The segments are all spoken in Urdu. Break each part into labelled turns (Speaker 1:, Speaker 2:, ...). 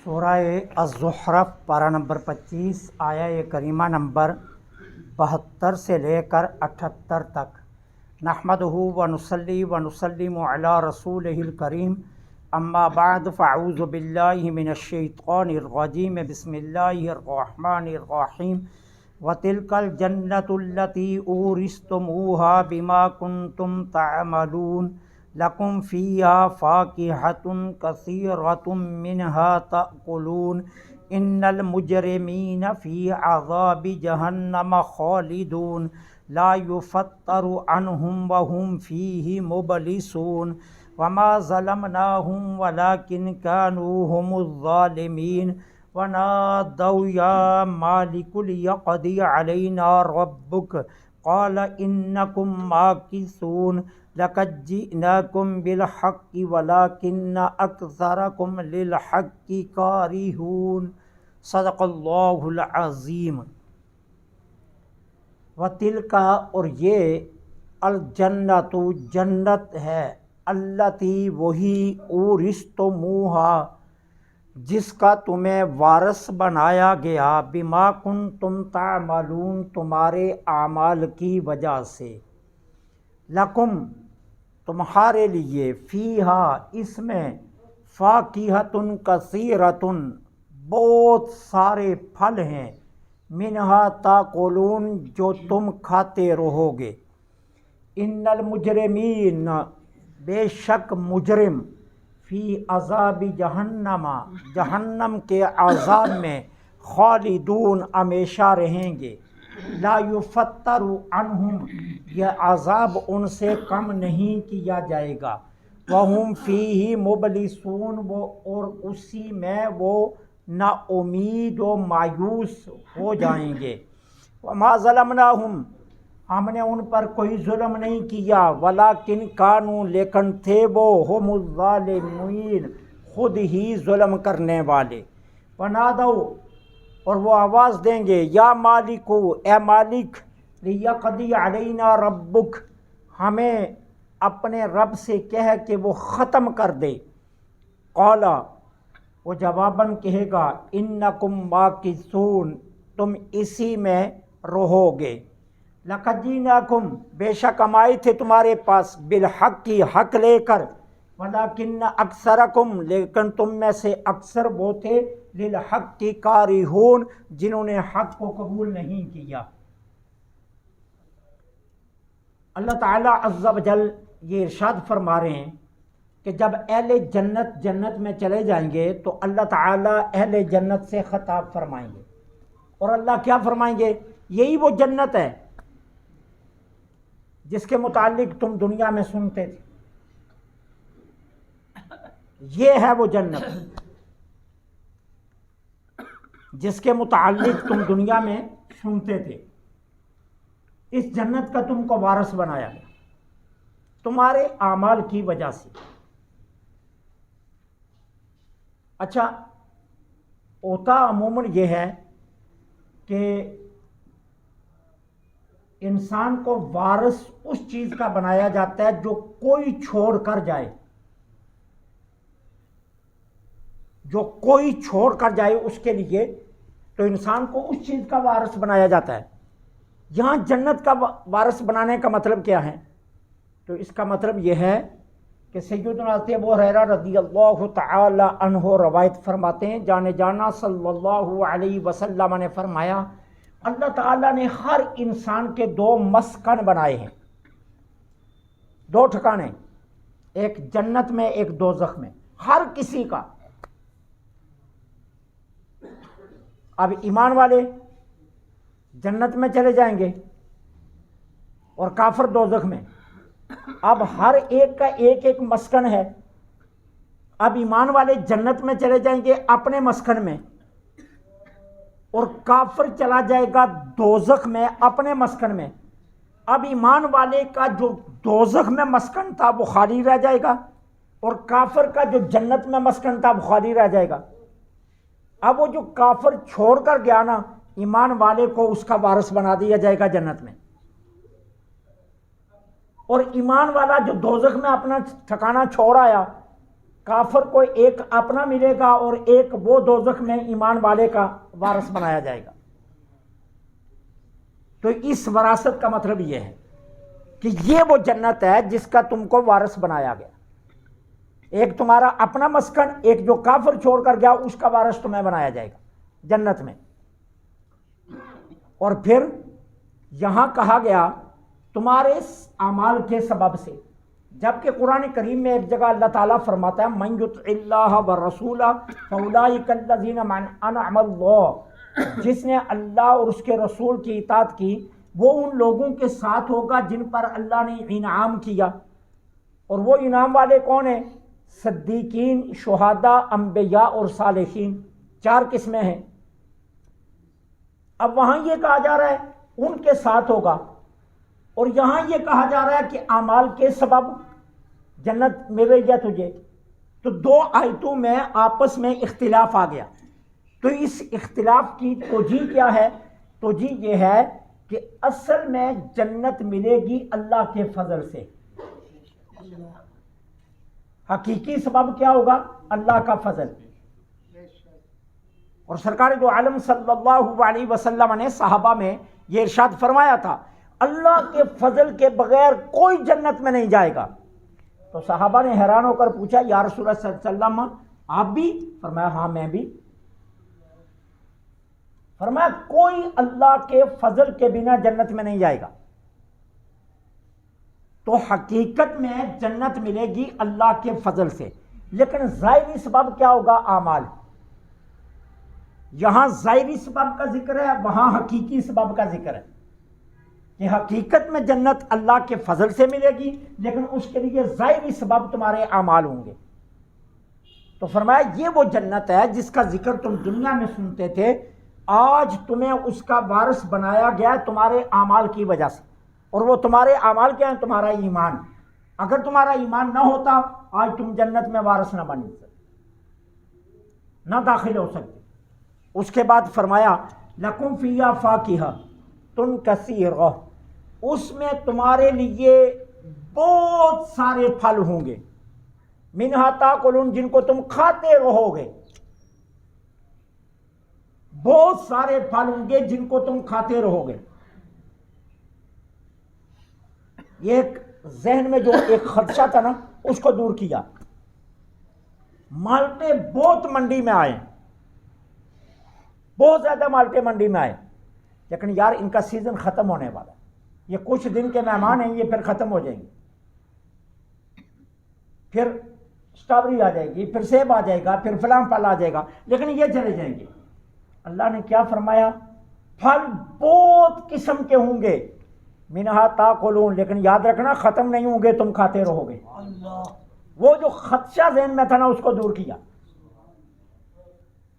Speaker 1: سورہ الزخرف پارہ نمبر 25 آیہ کریمہ نمبر 72 سے لے کر 78 تک۔ نحمدہ ونصلی ونسلم علی رسولہ الکریم، اما بعد فاعوذ باللہ من الشیطان الرجیم، بسم اللہ الرحمن الرحیم۔ وَتِلْكَ الْجَنَّةُ الَّتِي أُورِثْتُمُوهَا بِمَا كُنْتُمْ تَعْمَلُونَ لَكُمْ فِيهَا فَاكِهَةٌ كَثِيرَةٌ مِّنْهَا تَأْكُلُونَ إِنَّ الْمُجْرِمِينَ فِي عَذَابِ جَهَنَّمَ خَالِدُونَ لَا يُفَتَّرُ عَنْهُمْ وَهُمْ فِيهِ مُبْلِسُونَ وَمَا ظَلَمْنَاهُمْ وَلَكِنْ كَانُوا هُمُ الظَّالِمِينَ وَنَادَوْا يَا مَالِكُ لِيَقْضِيَ عَلَيْنَا رَبُّكَ قَالَ إِنَّكُمْ مَاكِثُونَ لَقَدْ جِئْنَاكُمْ بِالْحَقِّ وَلَكِنَّ أَكْثَرَكُمْ لِلْحَقِّ كَارِهُونَ۔ صدق اللہ العظیم۔ وَتِلْكَ اور یہ الجنت جنت ہے، التی وہی اورثتموہا جس کا تمہیں وارث بنایا گیا، بما کنتم تعملون تمہارے اعمال کی وجہ سے، لکم تمہارے لیے، فیہا اس میں، فاکہۃ کثیرۃ بہت سارے پھل ہیں، منہا تاکلون جو تم کھاتے رہو گے، ان المجرمین بے شک مجرم، فی عذاب جہنم جہنم کے عذاب میں، خالدون ہمیشہ رہیں گے، لا یفتر عنہم یہ عذاب ان سے کم نہیں کیا جائے گا، وہم فیہ مبلسون وہ اور اسی میں وہ نا امید و مایوس ہو جائیں گے، وما ظلمناہم ہم نے ان پر کوئی ظلم نہیں کیا، ولیکن کانوا لیکن تھے وہ، ہم الظالمین خود ہی ظلم کرنے والے، ونادوا اور وہ آواز دیں گے، یا مالکو اے مالک، لیقضی علینا ربک ہمیں اپنے رب سے کہہ کہ وہ ختم کر دے، قال وہ جواباً کہے گا، انکم ماکثون تم اسی میں رہو گے، لقد جئناکم بے شک ہم آئے تھے تمہارے پاس، بالحق کی حق لے کر، ولیکن اکثرکم لیکن تم میں سے اکثر وہ تھے، للحق کی کارہون جنہوں نے حق کو قبول نہیں کیا۔ اللہ تعالیٰ عز و جل یہ ارشاد فرما رہے ہیں کہ جب اہل جنت جنت میں چلے جائیں گے تو اللہ تعالیٰ اہل جنت سے خطاب فرمائیں گے، اور اللہ کیا فرمائیں گے؟ یہی وہ جنت ہے جس کے متعلق تم دنیا میں سنتے تھے، یہ ہے وہ جنت جس کے متعلق تم دنیا میں سنتے تھے، اس جنت کا تم کو وارث بنایا گیا تمہارے اعمال کی وجہ سے۔ اچھا، ہوتا عموماً یہ ہے کہ انسان کو وارث اس چیز کا بنایا جاتا ہے جو کوئی چھوڑ کر جائے، جو کوئی چھوڑ کر جائے اس کے لیے تو انسان کو اس چیز کا وارث بنایا جاتا ہے۔ یہاں جنت کا وارث بنانے کا مطلب کیا ہے؟ تو اس کا مطلب یہ ہے کہ سیدنا ابو ہریرہ رضی اللہ تعالی عنہ روایت فرماتے ہیں، جانے جانا صلی اللہ علیہ وسلم نے فرمایا، اللہ تعالیٰ نے ہر انسان کے دو مسکن بنائے ہیں، دو ٹھکانے، ایک جنت میں ایک دوزخ میں، ہر کسی کا۔ اب ایمان والے جنت میں چلے جائیں گے اور کافر دوزخ میں، اب ہر ایک کا ایک ایک مسکن ہے۔ اب ایمان والے جنت میں چلے جائیں گے اپنے مسکن میں، اور کافر چلا جائے گا دوزخ میں اپنے مسکن میں۔ اب ایمان والے کا جو دوزخ میں مسکن تھا وہ خالی رہ جائے گا، اور کافر کا جو جنت میں مسکن تھا وہ خالی رہ جائے گا۔ اب وہ جو کافر چھوڑ کر گیا نا، ایمان والے کو اس کا وارث بنا دیا جائے گا جنت میں، اور ایمان والا جو دوزخ میں اپنا ٹھکانہ چھوڑ آیا کافر کو ایک اپنا ملے گا اور ایک وہ دوزخ میں ایمان والے کا وارث بنایا جائے گا۔ تو اس وراثت کا مطلب یہ ہے کہ یہ وہ جنت ہے جس کا تم کو وارث بنایا گیا۔ ایک تمہارا اپنا مسکن، ایک جو کافر چھوڑ کر گیا اس کا وارث تمہیں بنایا جائے گا جنت میں۔ اور پھر یہاں کہا گیا تمہارے اعمال کے سبب سے، جبکہ قرآن کریم میں ایک جگہ اللہ تعالیٰ فرماتا ہے من یطع اللہ والرسول فاولئک الذین انعم اللہ، جس نے اللہ اور اس کے رسول کی اطاعت کی وہ ان لوگوں کے ساتھ ہوگا جن پر اللہ نے انعام کیا۔ اور وہ انعام والے کون ہیں؟ صدیقین، شہداء، انبیاء اور صالحین، 4 قسمیں ہیں۔ اب وہاں یہ کہا جا رہا ہے ان کے ساتھ ہوگا، اور یہاں یہ کہا جا رہا ہے کہ اعمال کے سبب جنت مل رہی ہے تجھے۔ تو 2 آیتوں میں آپس میں اختلاف آ گیا۔ تو اس اختلاف کی توجیہ کیا ہے؟ توجیہ یہ ہے کہ اصل میں جنت ملے گی اللہ کے فضل سے۔ حقیقی سبب کیا ہوگا؟ اللہ کا فضل۔ اور سرکار دو عالم صلی اللہ علیہ وسلم نے صحابہ میں یہ ارشاد فرمایا تھا اللہ کے فضل کے بغیر کوئی جنت میں نہیں جائے گا۔ تو صحابہ نے حیران ہو کر پوچھا یا رسول اللہ صلی اللہ علیہ وسلم آپ بھی؟ فرمایا ہاں میں بھی۔ فرمایا کوئی اللہ کے فضل کے بنا جنت میں نہیں جائے گا۔ تو حقیقت میں جنت ملے گی اللہ کے فضل سے، لیکن ظاہری سبب کیا ہوگا؟ اعمال۔ یہاں ظاہری سبب کا ذکر ہے، وہاں حقیقی سبب کا ذکر ہے کہ حقیقت میں جنت اللہ کے فضل سے ملے گی، لیکن اس کے لیے ظاہری سبب تمہارے اعمال ہوں گے۔ تو فرمایا یہ وہ جنت ہے جس کا ذکر تم دنیا میں سنتے تھے، آج تمہیں اس کا وارث بنایا گیا تمہارے اعمال کی وجہ سے۔ اور وہ تمہارے اعمال کیا ہیں؟ تمہارا ایمان۔ اگر تمہارا ایمان نہ ہوتا آج تم جنت میں وارث نہ بن سکتے، نہ داخل ہو سکتے۔ اس کے بعد فرمایا لکم فیہا فاکہۃ کثیرہ، اس میں تمہارے لیے بہت سارے پھل ہوں گے، منہا تاکلون، جن کو تم کھاتے رہو گے۔ بہت سارے پھل ہوں گے جن کو تم کھاتے رہو گے۔ یہ ایک ذہن میں جو ایک خدشہ تھا نا اس کو دور کیا۔ مالٹے بہت منڈی میں آئے، بہت زیادہ مالٹے منڈی میں آئے، لیکن یار ان کا سیزن ختم ہونے والا ہے، یہ کچھ دن کے مہمان ہیں، یہ پھر ختم ہو جائیں گے۔ پھر اسٹرابری آ جائے گی، پھر سیب آ جائے گا، پھر فلاں پھل آ جائے گا، لیکن یہ چلے جائیں گے۔ اللہ نے کیا فرمایا؟ پھل بہت قسم کے ہوں گے، منہا تاکلون، لیکن یاد رکھنا ختم نہیں ہوں گے، تم کھاتے رہو گے۔ وہ جو خدشہ ذہن میں تھا نا اس کو دور کیا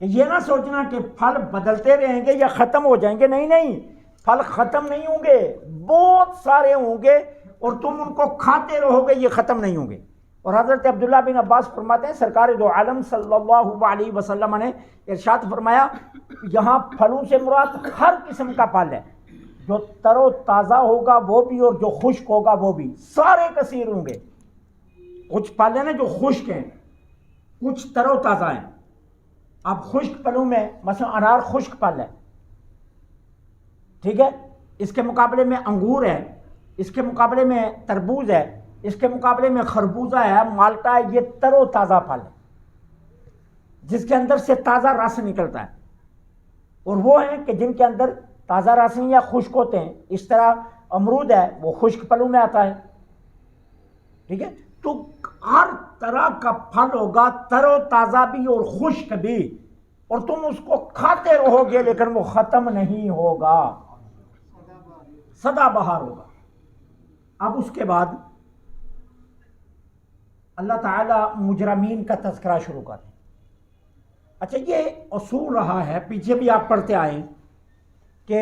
Speaker 1: کہ یہ نہ سوچنا کہ پھل بدلتے رہیں گے یا ختم ہو جائیں گے، نہیں نہیں، پھل ختم نہیں ہوں گے، بہت سارے ہوں گے اور تم ان کو کھاتے رہو گے، یہ ختم نہیں ہوں گے۔ اور حضرت عبداللہ بن عباس فرماتے ہیں سرکار دو عالم صلی اللہ علیہ وسلم نے ارشاد فرمایا یہاں پھلوں سے مراد ہر قسم کا پھل ہے، جو تر و تازہ ہوگا وہ بھی اور جو خشک ہوگا وہ بھی، سارے کثیر ہوں گے۔ کچھ پھل ہیں نا جو خشک ہیں، کچھ تر و تازہ ہیں۔ اب خشک پھلوں میں مثلا انار خشک پھل ہے، ٹھیک ہے، اس کے مقابلے میں انگور ہے، اس کے مقابلے میں تربوز ہے، اس کے مقابلے میں خربوزہ ہے، مالٹا ہے، یہ تر و تازہ پھل ہے جس کے اندر سے تازہ رس نکلتا ہے۔ اور وہ ہیں کہ جن کے اندر تازہ رس نہیں یا خشک ہوتے ہیں، اس طرح امرود ہے وہ خشک پھلوں میں آتا ہے، ٹھیک ہے۔ تو ہر طرح کا پھل ہوگا، تر و تازہ بھی اور خشک بھی، اور تم اس کو کھاتے رہو گے لیکن وہ ختم نہیں ہوگا، سدا بہار ہوگا۔ اب اس کے بعد اللہ تعالیٰ مجرمین کا تذکرہ شروع کریں۔ اچھا یہ اصول رہا ہے، پیچھے بھی آپ پڑھتے آئے کہ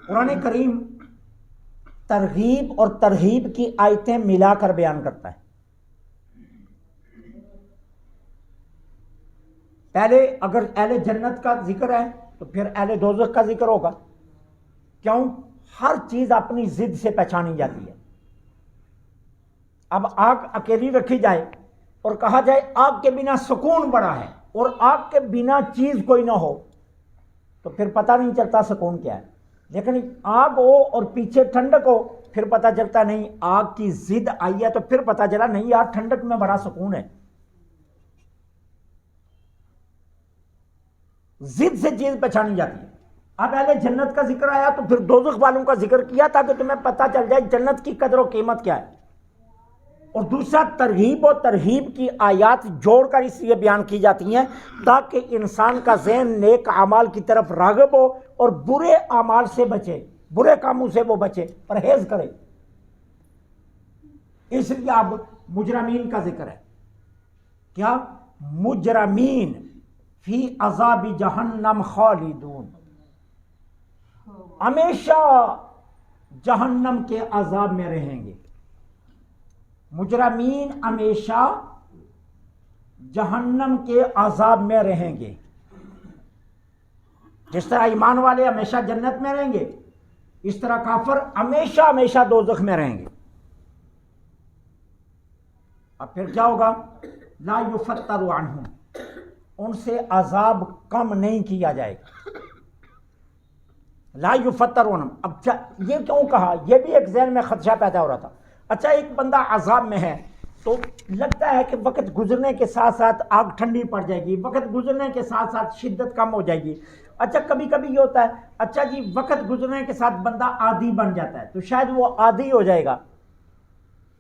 Speaker 1: قرآن کریم ترغیب اور ترہیب کی آیتیں ملا کر بیان کرتا ہے۔ پہلے اگر اہل جنت کا ذکر ہے تو پھر اہل دوزخ کا ذکر ہوگا، کیوں؟ ہر چیز اپنی ضد سے پہچانی جاتی ہے۔ اب آگ اکیلی رکھی جائے اور کہا جائے آگ کے بنا سکون بڑا ہے اور آگ کے بنا چیز کوئی نہ ہو تو پھر پتہ نہیں چلتا سکون کیا ہے. لیکن آگ ہو اور پیچھے ٹھنڈک ہو پھر پتہ چلتا نہیں آگ کی ضد آئی ہے تو پھر پتہ چلا نہیں یار ٹھنڈک میں بڑا سکون ہے. ضد سے چیز پہچانی جاتی ہے. اب پہلے جنت کا ذکر آیا تو پھر دوزخ والوں کا ذکر کیا تاکہ تمہیں پتہ چل جائے جنت کی قدر و قیمت کیا ہے. اور دوسرا ترغیب و ترہیب کی آیات جوڑ کر اس لیے بیان کی جاتی ہیں تاکہ انسان کا ذہن نیک اعمال کی طرف راغب ہو اور برے اعمال سے بچے، برے کاموں سے وہ بچے، پرہیز کرے. اس لیے اب مجرمین کا ذکر ہے. کیا؟ مجرمین فی عذاب جہنم خالدون، ہمیشہ جہنم کے عذاب میں رہیں گے. مجرمین ہمیشہ جہنم کے عذاب میں رہیں گے. جس طرح ایمان والے ہمیشہ جنت میں رہیں گے اس طرح کافر ہمیشہ ہمیشہ دوزخ میں رہیں گے. اب پھر کیا ہوگا؟ لا یفتر عنہم، ان سے عذاب کم نہیں کیا جائے گا. لا یفتر عنہم. اب یہ کیوں کہا؟ یہ بھی ایک ذہن میں خدشہ پیدا ہو رہا تھا. اچھا ایک بندہ عذاب میں ہے تو لگتا ہے کہ وقت گزرنے کے ساتھ ساتھ آگ ٹھنڈی پڑ جائے گی، وقت گزرنے کے ساتھ ساتھ شدت کم ہو جائے گی. اچھا کبھی کبھی یہ ہوتا ہے اچھا جی وقت گزرنے کے ساتھ بندہ عادی بن جاتا ہے تو شاید وہ عادی ہو جائے گا.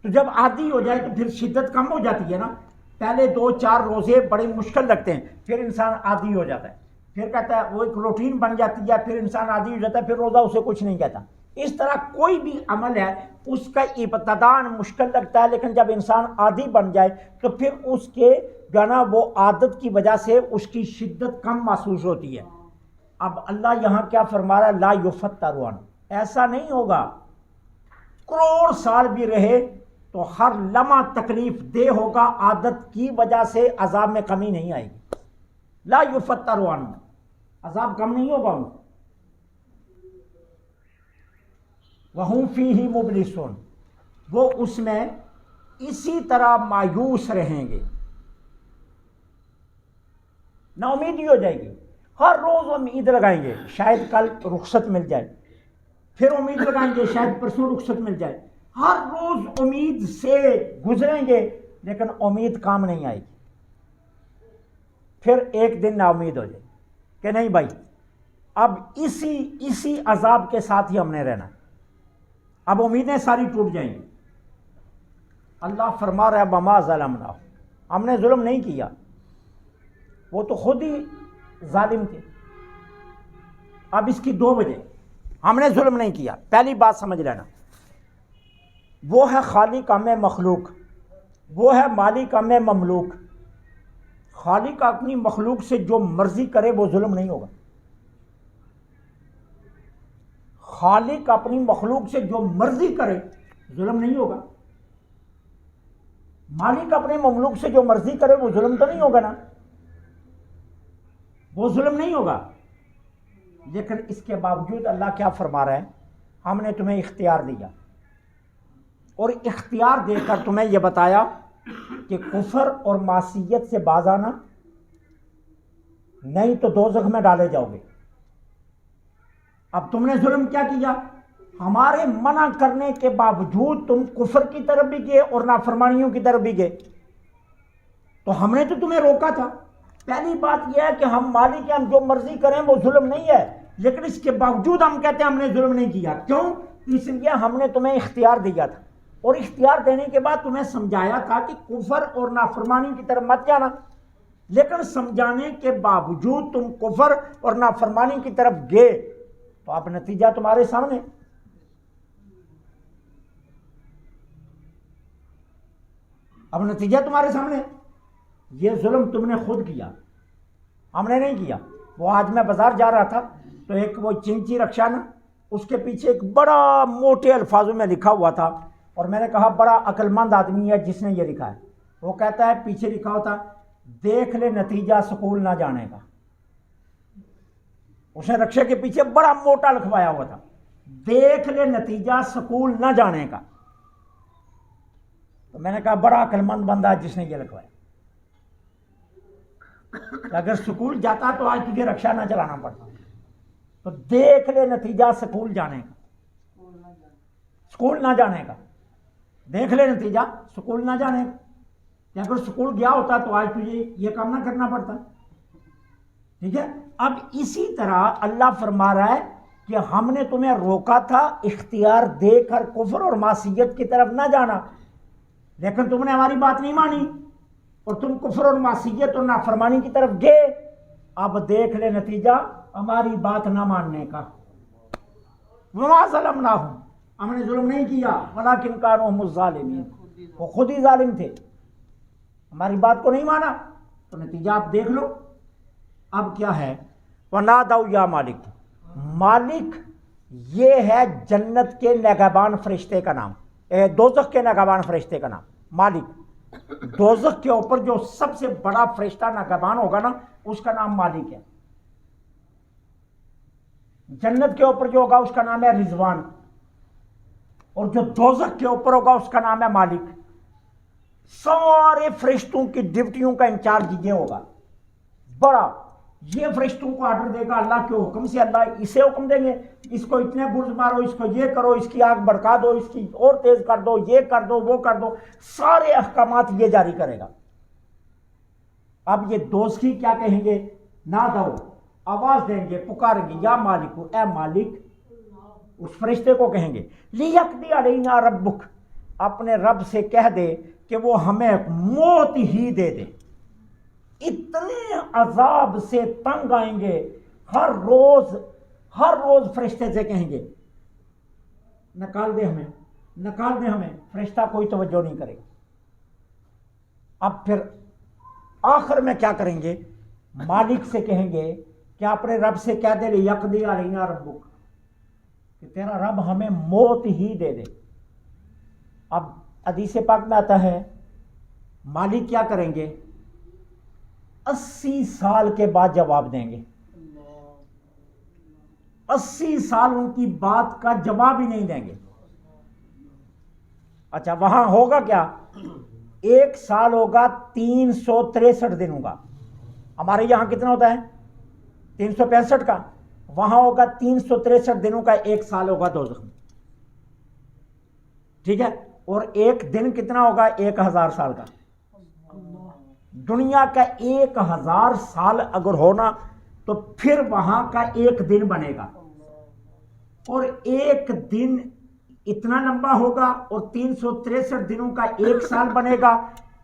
Speaker 1: تو جب عادی ہو جائے تو پھر شدت کم ہو جاتی ہے نا. پہلے 2-4 روزے بڑے مشکل لگتے ہیں پھر انسان عادی ہو جاتا ہے، پھر کہتا ہے وہ ایک روٹین بن جاتی ہے، پھر انسان عادی ہو جاتا ہے، پھر روزہ اسے کچھ نہیں کہتا. اس طرح کوئی بھی عمل ہے اس کا ابتداءً مشکل لگتا ہے لیکن جب انسان عادی بن جائے تو پھر اس کے جو نا وہ عادت کی وجہ سے اس کی شدت کم محسوس ہوتی ہے. اب اللہ یہاں کیا فرما رہا ہے؟ لا یفتر عنہم، ایسا نہیں ہوگا. کروڑ سال بھی رہے تو ہر لمحہ تکلیف دہ ہوگا، عادت کی وجہ سے عذاب میں کمی نہیں آئے گی. لا یفتر عنہم، عذاب کم نہیں ہوگا ان کو. وَهُمْ فِيهِ مُبْلِسُونَ، وہ اس میں اسی طرح مایوس رہیں گے، نا امیدی ہو جائے گی. ہر روز امید لگائیں گے شاید کل رخصت مل جائے، پھر امید لگائیں گے شاید پرسوں رخصت مل جائے. ہر روز امید سے گزریں گے لیکن امید کام نہیں آئے گی. پھر ایک دن نا امید ہو جائے کہ نہیں بھائی اب اسی عذاب کے ساتھ ہی ہم نے رہنا ہے، اب امیدیں ساری ٹوٹ جائیں گی. اللہ فرما رہا ہے وما ظلمنا، ہم نے ظلم نہیں کیا، وہ تو خود ہی ظالم تھے. اب اس کی 2 وجہ، ہم نے ظلم نہیں کیا. پہلی بات سمجھ لینا، وہ ہے خالق ہم مخلوق، وہ ہے مالک ہم مملوک. خالق اپنی مخلوق سے جو مرضی کرے وہ ظلم نہیں ہوگا. خالق اپنی مخلوق سے جو مرضی کرے ظلم نہیں ہوگا. مالک اپنے مملوک سے جو مرضی کرے وہ ظلم تو نہیں ہوگا نا، وہ ظلم نہیں ہوگا. لیکن اس کے باوجود اللہ کیا فرما رہا ہے؟ ہم نے تمہیں اختیار دیا اور اختیار دے کر تمہیں یہ بتایا کہ کفر اور معصیت سے باز آنا، نہیں تو دوزخ میں ڈالے جاؤ گے. اب تم نے ظلم کیا کیا؟ ہمارے منع کرنے کے باوجود تم کفر کی طرف بھی گئے اور نافرمانیوں کی طرف بھی گئے. تو ہم نے تو تمہیں روکا تھا. پہلی بات یہ ہے کہ ہم مالک ہیں، ہم جو مرضی کریں وہ ظلم نہیں ہے، لیکن اس کے باوجود ہم کہتے ہیں ہم نے ظلم نہیں کیا. کیوں؟ اس لیے ہم نے تمہیں اختیار دیا تھا اور اختیار دینے کے بعد تمہیں سمجھایا تھا کہ کفر اور نافرمانی کی طرف مت جانا. لیکن سمجھانے کے باوجود تم کفر اور نافرمانی کی طرف گئے تو اب نتیجہ تمہارے سامنے. اب نتیجہ تمہارے سامنے. یہ ظلم تم نے خود کیا، ہم نے نہیں کیا. وہ آج میں بازار جا رہا تھا تو ایک وہ چنچی رکشا نا، اس کے پیچھے ایک بڑا موٹے الفاظوں میں لکھا ہوا تھا اور میں نے کہا بڑا عقل مند آدمی ہے جس نے یہ لکھا ہے. وہ کہتا ہے پیچھے لکھا ہوتا دیکھ لے نتیجہ سکول نہ جانے کا. اس نے رکشے کے پیچھے بڑا موٹا لکھوایا ہوا تھا دیکھ لے نتیجہ سکول نہ جانے کا. تو میں نے کہا بڑا عقل مند بندہ ہے جس نے یہ لکھوایا، اگر سکول جاتا تو آج تجھے رکشا نہ چلانا پڑتا۔ تو دیکھ لے نتیجہ سکول جانے کا، سکول نہ جانے کا، دیکھ لے نتیجہ سکول نہ جانے کا، کہ اگر سکول گیا ہوتا تو آج تجھے یہ کام نہ کرنا پڑتا۔ ٹھیک ہے، اب اسی طرح اللہ فرما رہا ہے کہ ہم نے تمہیں روکا تھا اختیار دے کر کفر اور معصیت کی طرف نہ جانا، لیکن تم نے ہماری بات نہیں مانی اور تم کفر اور معصیت اور نافرمانی کی طرف گئے۔ اب دیکھ لے نتیجہ ہماری بات نہ ماننے کا۔ وما ظلمناہم، ہم نے ظلم نہیں کیا، ولکن کانوا ھم الظالمین، وہ خود ہی ظالم تھے، ہماری بات کو نہیں مانا، تو نتیجہ آپ دیکھ لو۔ اب کیا ہے، وَنَادَوْا يَا مالک، مالک یہ ہے جنت کے نگہبان فرشتے کا نام، دوزخ کے نگہبان فرشتے کا نام مالک۔ دوزخ کے اوپر جو سب سے بڑا فرشتہ نگہبان ہوگا نا، اس کا نام مالک ہے۔ جنت کے اوپر جو ہوگا اس کا نام ہے رضوان، اور جو دوزخ کے اوپر ہوگا اس کا نام ہے مالک۔ سارے فرشتوں کی ڈیوٹیوں کا انچارج یہ ہوگا بڑا، یہ فرشتوں کو آرڈر دے گا اللہ کے حکم سے، اللہ اسے حکم دیں گے اس کو اتنے برج مارو، اس کو یہ کرو، اس کی آگ بڑکا دو، اس کی اور تیز کر دو، یہ کر دو، وہ کر دو، سارے احکامات یہ جاری کرے گا۔ اب یہ دوزخی کیا کہیں گے، نہ دو، آواز دیں گے، پکاریں گے، یا مالک، اے مالک، اس فرشتے کو کہیں گے، لیقضی علینا ربک، اپنے رب سے کہہ دے کہ وہ ہمیں موت ہی دے دے۔ اتنے عذاب سے تنگ آئیں گے، ہر روز فرشتے سے کہیں گے نکال دے ہمیں، نکال دے ہمیں، فرشتہ کوئی توجہ نہیں کرے گا۔ اب پھر آخر میں کیا کریں گے، مالک سے کہیں گے کہ اپنے رب سے کہہ دے لیقضی علینا ربک، کہ تیرا رب ہمیں موت ہی دے دے۔ اب حدیث پاک میں آتا ہے مالک کیا کریں گے، 80 سال کے بعد جواب دیں گے، 80 سال ان کی بات کا جواب ہی نہیں دیں گے۔ اچھا وہاں ہوگا کیا، ایک سال ہوگا 363 دنوں کا، ہمارے یہاں کتنا ہوتا ہے 365 کا، وہاں ہوگا 363 دنوں کا، ایک سال ہوگا دوزخ میں۔ ٹھیک ہے، اور ایک دن کتنا ہوگا، 1000 سال کا۔ دنیا کا 1000 سال اگر ہونا تو پھر وہاں کا ایک دن بنے گا، اور ایک دن اتنا لمبا ہوگا، اور 363 دنوں کا ایک سال بنے گا،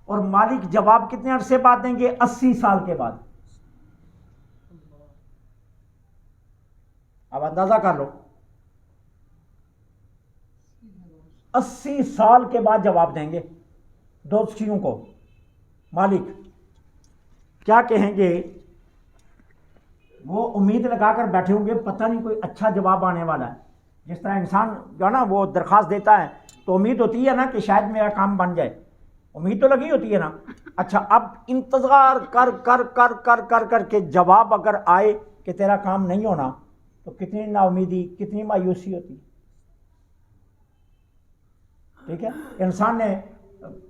Speaker 1: اور مالک جواب کتنے عرصے بعد دیں گے، 80 سال کے بعد۔ اب اندازہ کر لو، 80 سال کے بعد جواب دیں گے دوزخیوں کو مالک۔ کیا کہیں گے، وہ امید لگا کر بیٹھے ہوں گے پتہ نہیں کوئی اچھا جواب آنے والا ہے۔ جس طرح انسان جو ہے نا وہ درخواست دیتا ہے تو امید ہوتی ہے نا کہ شاید میرا کام بن جائے، امید تو لگی ہوتی ہے نا۔ اچھا اب انتظار کر کر کر کر کر کر کے جواب اگر آئے کہ تیرا کام نہیں ہونا تو کتنی نا امیدی، کتنی مایوسی ہوتی ہے۔ ٹھیک ہے، انسان نے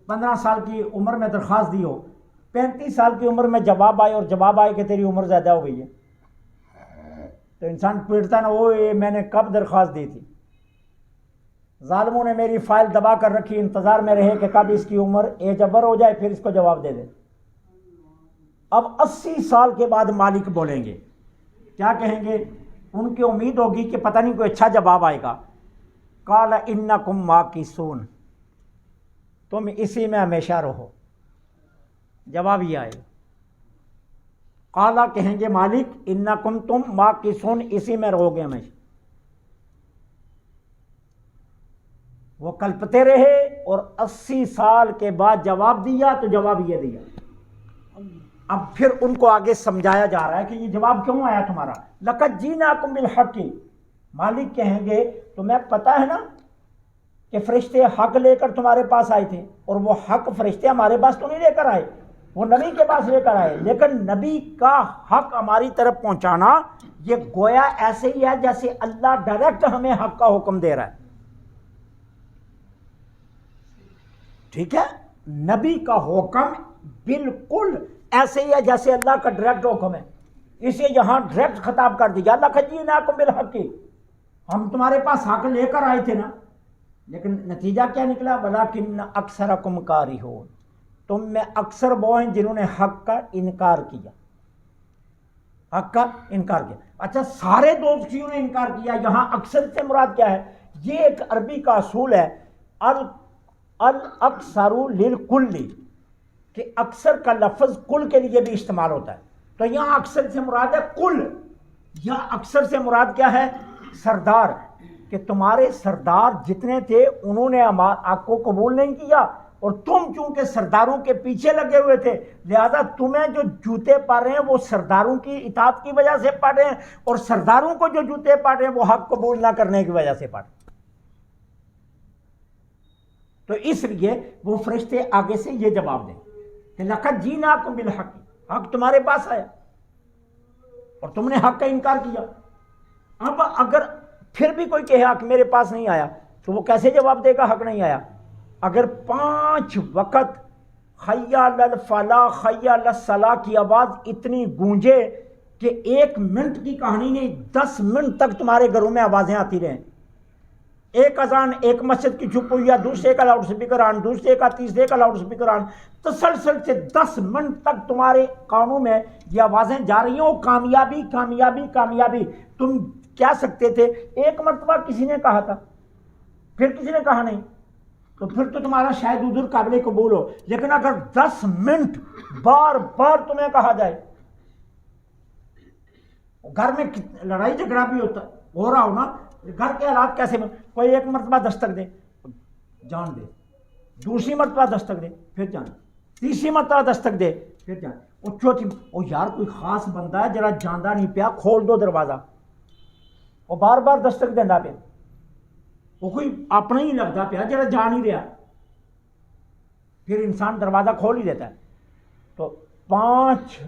Speaker 1: 15 سال کی عمر میں درخواست دی ہو، 35 سال کی عمر میں جواب آئے، اور جواب آئے کہ تیری عمر زیادہ ہو گئی ہے، تو انسان پیٹتا نا، وہ میں نے کب درخواست دی تھی، ظالموں نے میری فائل دبا کر رکھی، انتظار میں رہے کہ کب اس کی عمر ایج اوور ہو جائے پھر اس کو جواب دے دے۔ اب 80 سال کے بعد مالک بولیں گے، کیا کہیں گے، ان کی امید ہوگی کہ پتہ نہیں کوئی اچھا جواب آئے گا۔ قال انکم ماکثون، تم اسی میں ہمیشہ رہو، جواب یہ آئے گا۔ قالا کہیں گے مالک انکم تم ماکثون، اسی میں رہو گے ہمیشہ۔ وہ کلپتے رہے اور 80 سال کے بعد جواب دیا تو جواب یہ دیا۔ اب پھر ان کو آگے سمجھایا جا رہا ہے کہ یہ جواب کیوں آیا تمہارا، لقد جئناکم بالحق، مالک کہیں گے تمہیں پتہ ہے نا کہ فرشتے حق لے کر تمہارے پاس آئے تھے، اور وہ حق فرشتے ہمارے پاس تو نہیں لے کر آئے، وہ نبی کے پاس لے کر آئے، لیکن نبی کا حق ہماری طرف پہنچانا یہ گویا ایسے ہی ہے جیسے اللہ ڈائریکٹ ہمیں حق کا حکم دے رہا ہے۔ ٹھیک ہے، نبی کا حکم بالکل ایسے ہی ہے جیسے اللہ کا ڈائریکٹ حکم ہے، اسے یہاں ڈائریکٹ خطاب کر دیا، اللہ جئناکم بالحق، ہم تمہارے پاس حق لے کر آئے تھے نا، لیکن نتیجہ کیا نکلا؟ ولیکن اکثرکم کارہون، تم میں اکثر وہ ہیں جنہوں نے حق کا انکار کیا، حق کا انکار کیا۔ اچھا، سارے دوست کیوں نے انکار کیا؟ یہاں اکثر سے مراد کیا ہے؟ یہ ایک عربی کا اصول ہے، الاکثر للکل، کہ اکثر کا لفظ کل کے لیے بھی استعمال ہوتا ہے، تو یہاں اکثر سے مراد ہے کل، یا اکثر سے مراد کیا ہے؟ سردار، کہ تمہارے سردار جتنے تھے انہوں نے آپ کو قبول نہیں کیا، اور تم چونکہ سرداروں کے پیچھے لگے ہوئے تھے، لہذا تمہیں جو جوتے پا رہے ہیں وہ سرداروں کی اطاعت کی وجہ سے پا رہے ہیں، اور سرداروں کو جو جوتے پا رہے ہیں وہ حق قبول نہ کرنے کی وجہ سے پا رہے ہیں۔ تو اس لیے وہ فرشتے آگے سے یہ جواب دیں کہ لقد جئناکم بالحق، حق تمہارے پاس آیا اور تم نے حق کا انکار کیا۔ اب اگر پھر بھی کوئی کہے حق میرے پاس نہیں آیا تو وہ کیسے جواب دے گا حق نہیں آیا؟ اگر 5 وقت حی علی الفلاح حی علی الصلاح کی آواز اتنی گونجے کہ 1 منٹ کی کہانی نہیں، 10 منٹ تک تمہارے گھروں میں آوازیں آتی رہیں، ایک اذان ایک مسجد کی چھپ ہوئی، یا دوسرے کا لاؤڈ سپیکر آن، دوسرے کا تیسرے کا لاؤڈ سپیکر آن، تسلسل سے 10 منٹ تک تمہارے کانوں میں یہ آوازیں جا رہی ہوں، کامیابی کامیابی کامیابی، تم کہہ سکتے تھے 1 مرتبہ کسی نے کہا تھا پھر کسی نے کہا نہیں، تو پھر تو تمہارا شاید ادھر قابل قبول ہو، لیکن اگر 10 منٹ بار بار تمہیں کہا جائے، گھر میں لڑائی جھگڑا بھی ہو رہا ہو نا، گھر کے حالات کیسے کوئی 1 مرتبہ دستک دے جان دے، دوسری مرتبہ دستک دے پھر جان، تیسری مرتبہ دستک دے پھر جان، اور چوتھی وہ یار کوئی خاص بندہ ہے جرا جاندہ نہیں پیا، کھول دو دروازہ، وہ بار بار دستک دینا پیا، وہ کوئی اپنا ہی لگتا پیا جرا جا نہیں رہا، پھر انسان دروازہ کھول ہی دیتا ہے۔ تو 5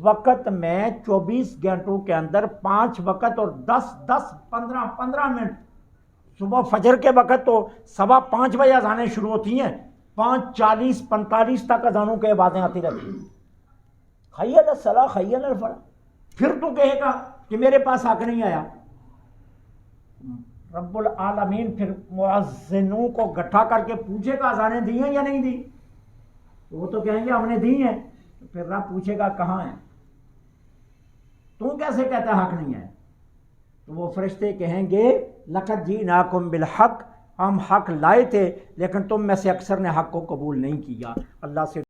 Speaker 1: وقت میں 24 گھنٹوں کے اندر 5 وقت اور 15 منٹ، صبح فجر کے وقت تو 4:15 بجے اذانیں شروع ہوتی ہیں، 5:40 45 تک اذانوں کے آوازیں آتی رہتی ہیں، حی علی الصلاح حی علی الفلاح، پھر تو کہے گا کہ میرے پاس حق نہیں آیا، رب العالمین پھر مؤذنوں کو گٹھا کر کے پوچھے گا اذانیں دی ہیں یا نہیں دی، وہ تو کہیں گے ہم نے دی ہیں، پھر رب پوچھے گا کہاں ہیں، تو کیسے کہتا ہے حق نہیں ہے؟ تو وہ فرشتے کہیں گے لقد جئناکم بالحق، ہم حق لائے تھے لیکن تم میں سے اکثر نے حق کو قبول نہیں کیا۔ اللہ سے